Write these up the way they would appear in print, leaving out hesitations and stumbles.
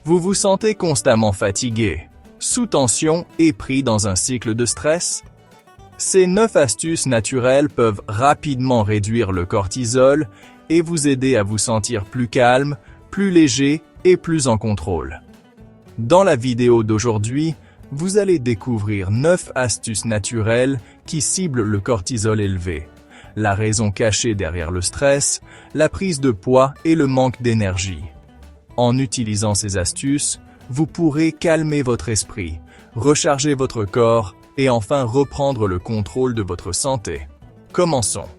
Vous vous sentez constamment fatigué, sous tension et pris dans un cycle de stress? Ces 9 astuces naturelles peuvent rapidement réduire le cortisol et vous aider à vous sentir plus calme, plus léger et plus en contrôle. Dans la vidéo d'aujourd'hui, vous allez découvrir 9 astuces naturelles qui ciblent le cortisol élevé, la raison cachée derrière le stress, la prise de poids et le manque d'énergie. En utilisant ces astuces, vous pourrez calmer votre esprit, recharger votre corps et enfin reprendre le contrôle de votre santé. Commençons.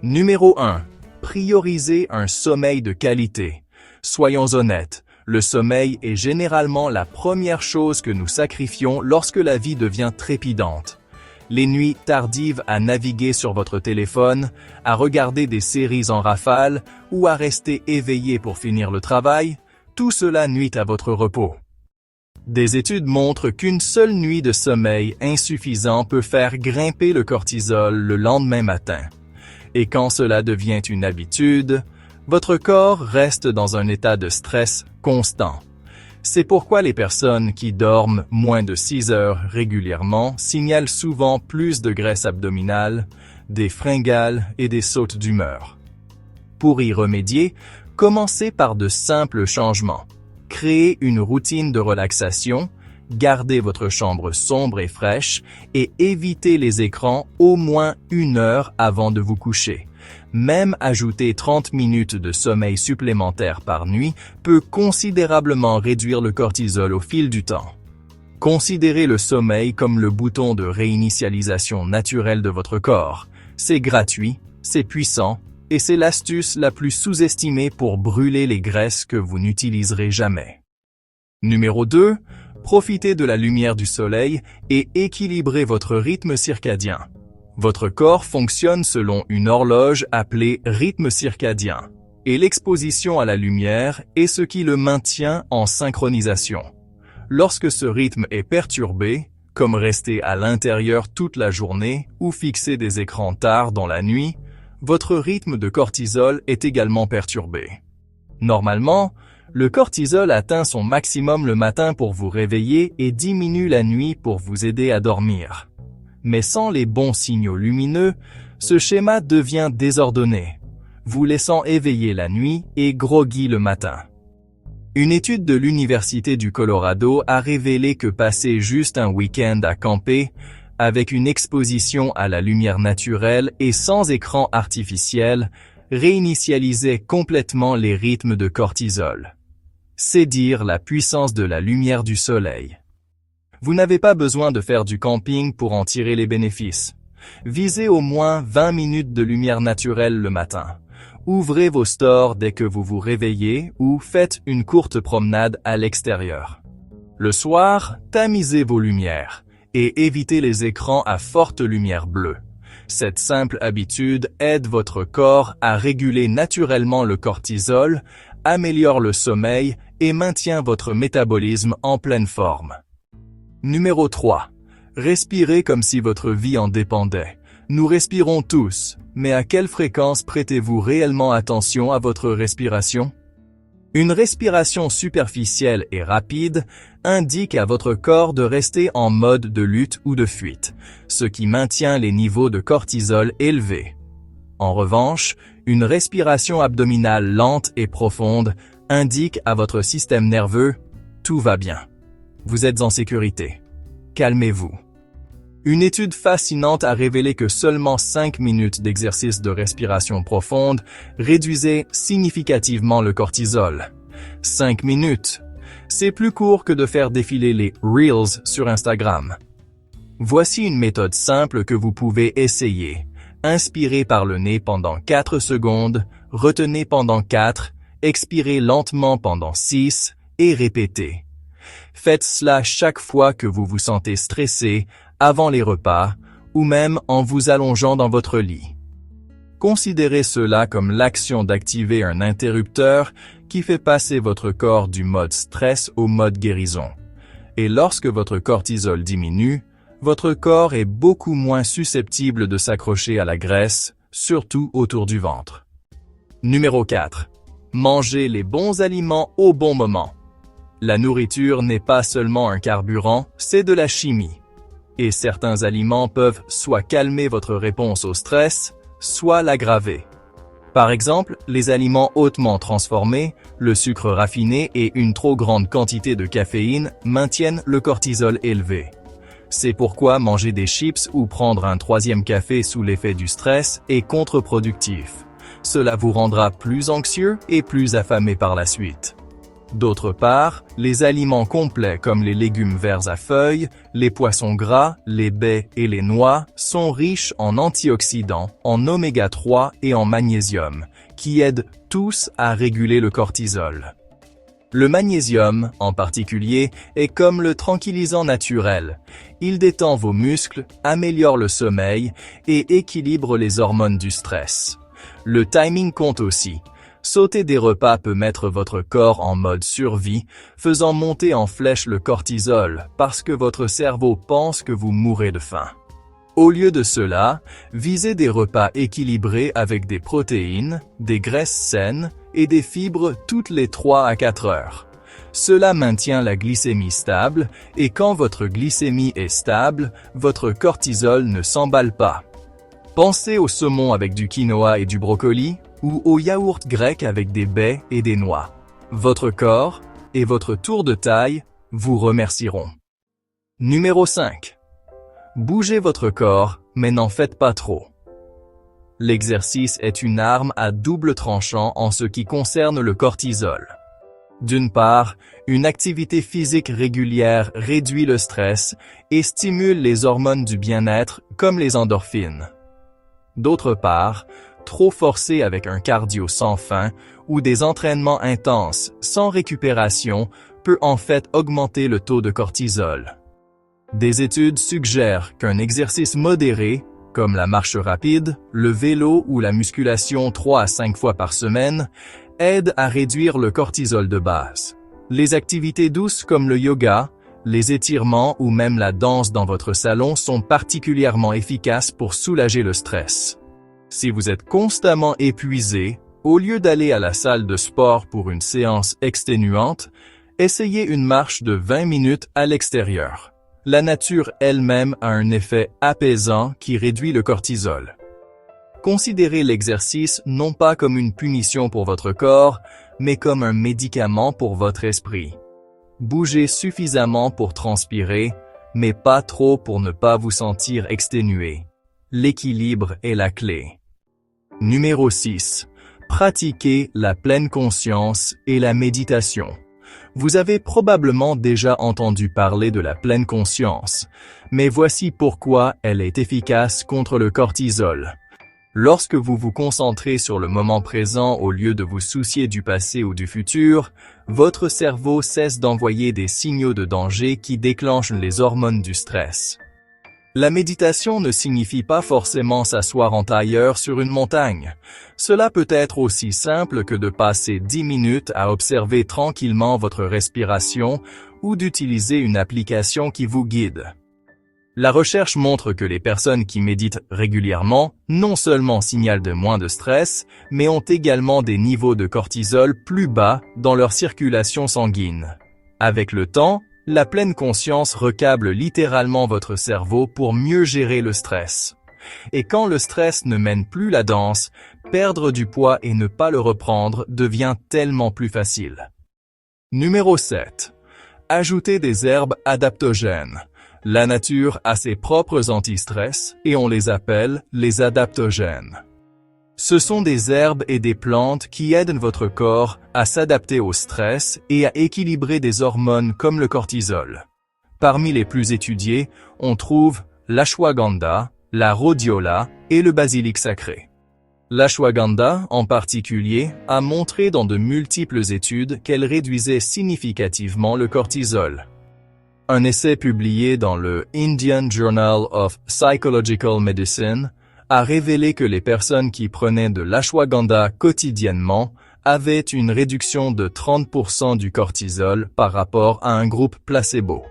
Numéro 1. Priorisez un sommeil de qualité. Soyons honnêtes, le sommeil est généralement la première chose que nous sacrifions lorsque la vie devient trépidante. Les nuits tardives à naviguer sur votre téléphone, à regarder des séries en rafale ou à rester éveillé pour finir le travail, tout cela nuit à votre repos. Des études montrent qu'une seule nuit de sommeil insuffisant peut faire grimper le cortisol le lendemain matin. Et quand cela devient une habitude, votre corps reste dans un état de stress constant. C'est pourquoi les personnes qui dorment moins de 6 heures régulièrement signalent souvent plus de graisse abdominale, des fringales et des sautes d'humeur. Pour y remédier, commencez par de simples changements. Créez une routine de relaxation, gardez votre chambre sombre et fraîche et évitez les écrans au moins 1 heure avant de vous coucher. Même ajouter 30 minutes de sommeil supplémentaire par nuit peut considérablement réduire le cortisol au fil du temps. Considérez le sommeil comme le bouton de réinitialisation naturelle de votre corps. C'est gratuit, c'est puissant, et c'est l'astuce la plus sous-estimée pour brûler les graisses que vous n'utiliserez jamais. Numéro 2. Profitez de la lumière du soleil et équilibrez votre rythme circadien. Votre corps fonctionne selon une horloge appelée rythme circadien, et l'exposition à la lumière est ce qui le maintient en synchronisation. Lorsque ce rythme est perturbé, comme rester à l'intérieur toute la journée ou fixer des écrans tard dans la nuit, votre rythme de cortisol est également perturbé. Normalement, le cortisol atteint son maximum le matin pour vous réveiller et diminue la nuit pour vous aider à dormir. Mais sans les bons signaux lumineux, ce schéma devient désordonné, vous laissant éveillé la nuit et groggy le matin. Une étude de l'Université du Colorado a révélé que passer juste un week-end à camper, avec une exposition à la lumière naturelle et sans écran artificiel, réinitialisait complètement les rythmes de cortisol. C'est dire la puissance de la lumière du soleil. Vous n'avez pas besoin de faire du camping pour en tirer les bénéfices. Visez au moins 20 minutes de lumière naturelle le matin. Ouvrez vos stores dès que vous vous réveillez ou faites une courte promenade à l'extérieur. Le soir, tamisez vos lumières et évitez les écrans à forte lumière bleue. Cette simple habitude aide votre corps à réguler naturellement le cortisol, améliore le sommeil et maintient votre métabolisme en pleine forme. Numéro 3. Respirez comme si votre vie en dépendait. Nous respirons tous, mais à quelle fréquence prêtez-vous réellement attention à votre respiration? Une respiration superficielle et rapide indique à votre corps de rester en mode de lutte ou de fuite, ce qui maintient les niveaux de cortisol élevés. En revanche, une respiration abdominale lente et profonde indique à votre système nerveux « tout va bien ». Vous êtes en sécurité. Calmez-vous. Une étude fascinante a révélé que seulement 5 minutes d'exercice de respiration profonde réduisait significativement le cortisol. 5 minutes. C'est plus court que de faire défiler les Reels sur Instagram. Voici une méthode simple que vous pouvez essayer. Inspirez par le nez pendant 4 secondes, retenez pendant 4, expirez lentement pendant 6 et répétez. Faites cela chaque fois que vous vous sentez stressé, avant les repas, ou même en vous allongeant dans votre lit. Considérez cela comme l'action d'activer un interrupteur qui fait passer votre corps du mode stress au mode guérison. Et lorsque votre cortisol diminue, votre corps est beaucoup moins susceptible de s'accrocher à la graisse, surtout autour du ventre. Numéro 4. Mangez les bons aliments au bon moment. La nourriture n'est pas seulement un carburant, c'est de la chimie. Et certains aliments peuvent soit calmer votre réponse au stress, soit l'aggraver. Par exemple, les aliments hautement transformés, le sucre raffiné et une trop grande quantité de caféine maintiennent le cortisol élevé. C'est pourquoi manger des chips ou prendre un troisième café sous l'effet du stress est contre-productif. Cela vous rendra plus anxieux et plus affamé par la suite. D'autre part, les aliments complets comme les légumes verts à feuilles, les poissons gras, les baies et les noix sont riches en antioxydants, en oméga 3 et en magnésium, qui aident tous à réguler le cortisol. Le magnésium, en particulier, est comme le tranquillisant naturel. Il détend vos muscles, améliore le sommeil et équilibre les hormones du stress. Le timing compte aussi. Sauter des repas peut mettre votre corps en mode survie, faisant monter en flèche le cortisol parce que votre cerveau pense que vous mourrez de faim. Au lieu de cela, visez des repas équilibrés avec des protéines, des graisses saines et des fibres toutes les 3 à 4 heures. Cela maintient la glycémie stable et quand votre glycémie est stable, votre cortisol ne s'emballe pas. Pensez au saumon avec du quinoa et du brocoli ou au yaourt grec avec des baies et des noix. Votre corps et votre tour de taille vous remercieront. Numéro 5. Bougez votre corps, mais n'en faites pas trop. L'exercice est une arme à double tranchant en ce qui concerne le cortisol. D'une part, une activité physique régulière réduit le stress et stimule les hormones du bien-être comme les endorphines. D'autre part, trop forcer avec un cardio sans fin ou des entraînements intenses sans récupération peut en fait augmenter le taux de cortisol. Des études suggèrent qu'un exercice modéré, comme la marche rapide, le vélo ou la musculation 3 à 5 fois par semaine, aide à réduire le cortisol de base. Les activités douces comme le yoga, les étirements ou même la danse dans votre salon sont particulièrement efficaces pour soulager le stress. Si vous êtes constamment épuisé, au lieu d'aller à la salle de sport pour une séance exténuante, essayez une marche de 20 minutes à l'extérieur. La nature elle-même a un effet apaisant qui réduit le cortisol. Considérez l'exercice non pas comme une punition pour votre corps, mais comme un médicament pour votre esprit. Bougez suffisamment pour transpirer, mais pas trop pour ne pas vous sentir exténué. L'équilibre est la clé. Numéro 6. Pratiquez la pleine conscience et la méditation. Vous avez probablement déjà entendu parler de la pleine conscience, mais voici pourquoi elle est efficace contre le cortisol. Lorsque vous vous concentrez sur le moment présent au lieu de vous soucier du passé ou du futur, votre cerveau cesse d'envoyer des signaux de danger qui déclenchent les hormones du stress. La méditation ne signifie pas forcément s'asseoir en tailleur sur une montagne. Cela peut être aussi simple que de passer 10 minutes à observer tranquillement votre respiration ou d'utiliser une application qui vous guide. La recherche montre que les personnes qui méditent régulièrement non seulement signalent de moins de stress, mais ont également des niveaux de cortisol plus bas dans leur circulation sanguine. Avec le temps, la pleine conscience recable littéralement votre cerveau pour mieux gérer le stress. Et quand le stress ne mène plus la danse, perdre du poids et ne pas le reprendre devient tellement plus facile. Numéro 7. Ajoutez des herbes adaptogènes. La nature a ses propres anti-stress et on les appelle les adaptogènes. Ce sont des herbes et des plantes qui aident votre corps à s'adapter au stress et à équilibrer des hormones comme le cortisol. Parmi les plus étudiés, on trouve l'ashwagandha, la rhodiola et le basilic sacré. L'ashwagandha, en particulier, a montré dans de multiples études qu'elle réduisait significativement le cortisol. Un essai publié dans le Indian Journal of Psychological Medicine a révélé que les personnes qui prenaient de l'ashwagandha quotidiennement avaient une réduction de 30% du cortisol par rapport à un groupe placebo.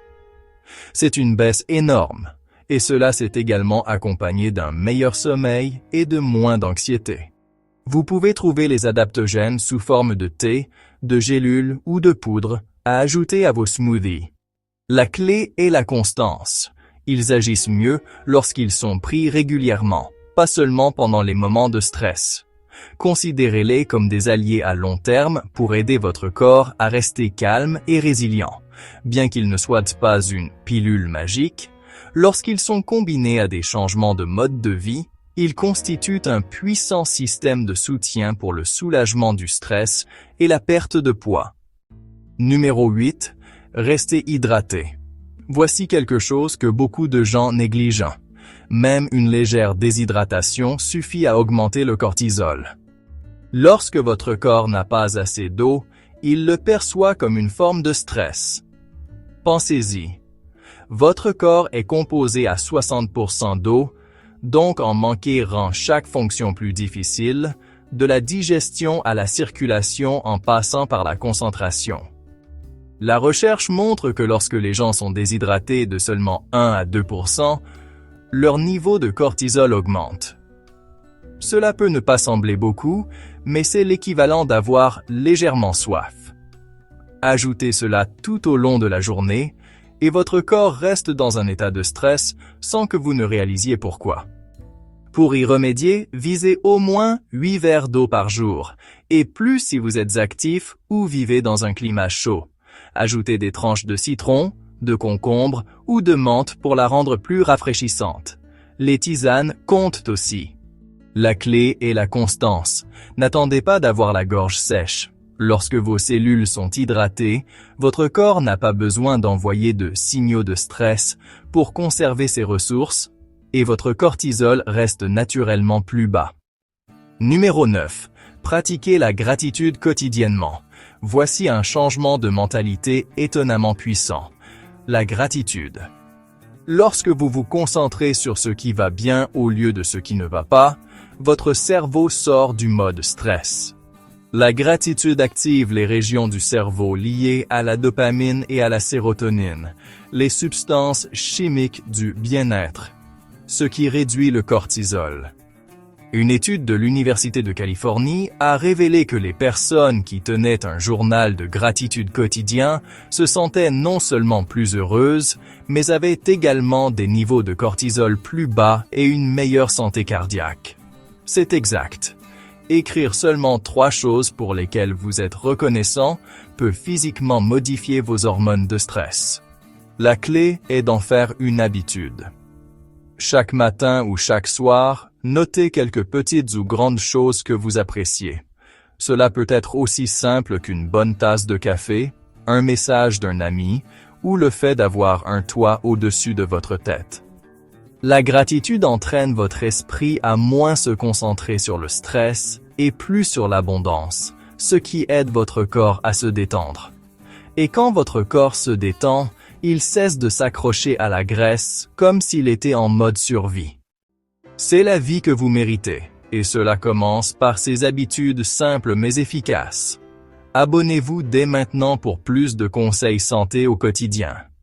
C'est une baisse énorme, et cela s'est également accompagné d'un meilleur sommeil et de moins d'anxiété. Vous pouvez trouver les adaptogènes sous forme de thé, de gélules ou de poudre, à ajouter à vos smoothies. La clé est la constance. Ils agissent mieux lorsqu'ils sont pris régulièrement, pas seulement pendant les moments de stress. Considérez-les comme des alliés à long terme pour aider votre corps à rester calme et résilient. Bien qu'ils ne soient pas une pilule magique, lorsqu'ils sont combinés à des changements de mode de vie, ils constituent un puissant système de soutien pour le soulagement du stress et la perte de poids. Numéro 8. Restez hydraté. Voici quelque chose que beaucoup de gens négligent. Même une légère déshydratation suffit à augmenter le cortisol. Lorsque votre corps n'a pas assez d'eau, il le perçoit comme une forme de stress. Pensez-y. Votre corps est composé à 60% d'eau, donc en manquer rend chaque fonction plus difficile, de la digestion à la circulation en passant par la concentration. La recherche montre que lorsque les gens sont déshydratés de seulement 1 à 2%, leur niveau de cortisol augmente. Cela peut ne pas sembler beaucoup, mais c'est l'équivalent d'avoir légèrement soif. Ajoutez cela tout au long de la journée, et votre corps reste dans un état de stress sans que vous ne réalisiez pourquoi. Pour y remédier, visez au moins 8 verres d'eau par jour, et plus si vous êtes actif ou vivez dans un climat chaud. Ajoutez des tranches de citron, de concombre ou de menthe pour la rendre plus rafraîchissante. Les tisanes comptent aussi. La clé est la constance. N'attendez pas d'avoir la gorge sèche. Lorsque vos cellules sont hydratées, votre corps n'a pas besoin d'envoyer de signaux de stress pour conserver ses ressources et votre cortisol reste naturellement plus bas. Numéro 9. Pratiquez la gratitude quotidiennement. Voici un changement de mentalité étonnamment puissant. La gratitude. Lorsque vous vous concentrez sur ce qui va bien au lieu de ce qui ne va pas, votre cerveau sort du mode stress. La gratitude active les régions du cerveau liées à la dopamine et à la sérotonine, les substances chimiques du bien-être, ce qui réduit le cortisol. Une étude de l'Université de Californie a révélé que les personnes qui tenaient un journal de gratitude quotidien se sentaient non seulement plus heureuses, mais avaient également des niveaux de cortisol plus bas et une meilleure santé cardiaque. C'est exact. Écrire seulement 3 choses pour lesquelles vous êtes reconnaissant peut physiquement modifier vos hormones de stress. La clé est d'en faire une habitude. Chaque matin ou chaque soir, notez quelques petites ou grandes choses que vous appréciez. Cela peut être aussi simple qu'une bonne tasse de café, un message d'un ami ou le fait d'avoir un toit au-dessus de votre tête. La gratitude entraîne votre esprit à moins se concentrer sur le stress et plus sur l'abondance, ce qui aide votre corps à se détendre. Et quand votre corps se détend, il cesse de s'accrocher à la graisse comme s'il était en mode survie. C'est la vie que vous méritez, et cela commence par ces habitudes simples mais efficaces. Abonnez-vous dès maintenant pour plus de conseils santé au quotidien.